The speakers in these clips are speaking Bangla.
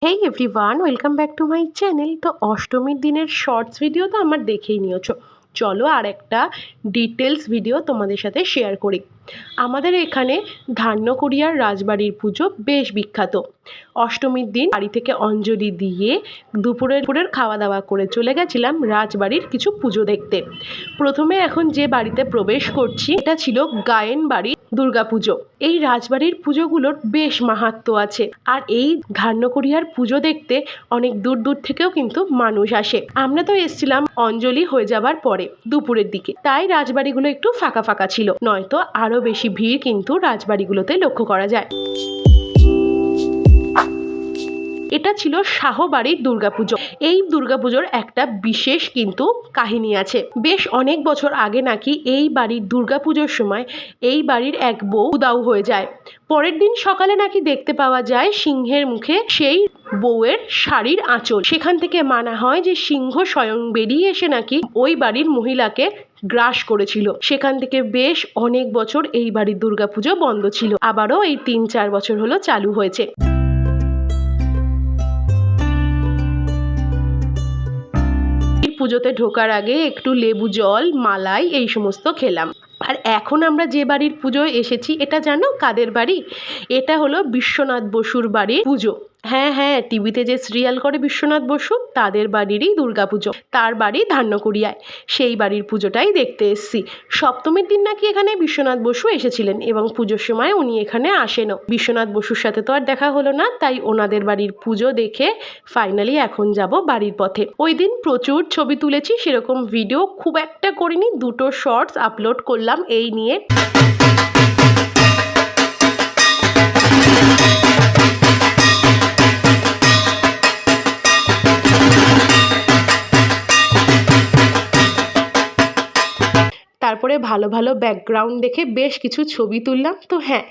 Hey everyone, welcome back to my channel. তো অষ্টমীর দিনের শর্টস ভিডিও তো আমার দেখেই নিয়েছো। চলো আর একটা ডিটেলস ভিডিও তোমাদের সাথে শেয়ার করি। আমাদের এখানে ধান্যকুড়িয়ার রাজবাড়ির পুজো বেশ বিখ্যাত। অষ্টমীর দিন বাড়ি থেকে অঞ্জলি দিয়ে দুপুরের খাওয়া দাওয়া করে চলে গেছিলাম রাজবাড়ির কিছু পুজো দেখতে। প্রথমে এখন যে বাড়িতে প্রবেশ করছি এটা ছিল গায়েন বাড়ি দুর্গাপুজো। এই রাজবাড়ির পুজোগুলোর বেশ মাহাত্ম্য আছে, আর এই ধান্যকুড়িয়ার পুজো দেখতে অনেক দূর দূর থেকেও কিন্তু মানুষ আসে। আমরা তো এসেছিলাম অঞ্জলি হয়ে যাবার পরে দুপুরের দিকে, তাই রাজবাড়িগুলো একটু ফাঁকা ফাঁকা ছিল, নয়তো আরো বেশি ভিড় কিন্তু রাজবাড়িগুলোতে লক্ষ্য করা যায়। এটা ছিল শাহবাড়ির দুর্গাপুজো। এই দুর্গাপুজোর একটা বিশেষ কিন্তু কাহিনী আছে। বেশ অনেক বছর আগে নাকি এই বাড়ির দুর্গাপুজোর সময় এই বাড়ির এক বউ উদাও হয়ে যায়। পরের দিন সকালে নাকি দেখতে পাওয়া যায় সিংহের মুখে সেই বউয়ের শাড়ির আঁচল। সেখান থেকে মানা হয় যে সিংহ স্বয়ং বেরিয়ে এসে নাকি ওই বাড়ির মহিলাকে গ্রাস করেছিল। সেখান থেকে বেশ অনেক বছর এই বাড়ির দুর্গাপুজো বন্ধ ছিল, আবারও এই 3-4 বছর হলো চালু হয়েছে। পুজোতে ঢোকার আগে একটু লেবু জল, মালাই এই সমস্ত খেলাম। আর এখন আমরা যে বাড়ির পুজোয় এসেছি এটা জানো কাদের বাড়ি? এটা হলো বিশ্বনাথ বসুর বাড়ির পুজো। হ্যাঁ, টিভিতে যে সিরিয়াল করে বিশ্বনাথ বসু তাদের বাড়িরই দুর্গাপুজো। তার বাড়ি ধান্যকুড়িয়ায়। সেই বাড়ির পুজোটাই দেখতে এসেছি। সপ্তমীর দিন নাকি এখানে বিশ্বনাথ বসু এসেছিলেন এবং পুজোর সময় উনি এখানে আসেনও। বিশ্বনাথ বসুর সাথে তো আর দেখা হলো না, তাই ওনাদের বাড়ির পুজো দেখে ফাইনালি এখন যাব বাড়ির পথে। ওই দিন প্রচুর ছবি তুলেছি, সেরকম ভিডিও খুব একটা করিনি, 2টো শর্টস আপলোড করলাম এই নিয়ে। তারপরে ভালো ভালো ব্যাকগ্রাউন্ড দেখে বেশ কিছু ছবি তুললাম। তো হ্যাঁ,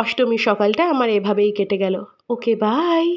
অষ্টমীর সকালটা আমার এভাবেই কেটে গেল। ওকে, বাই।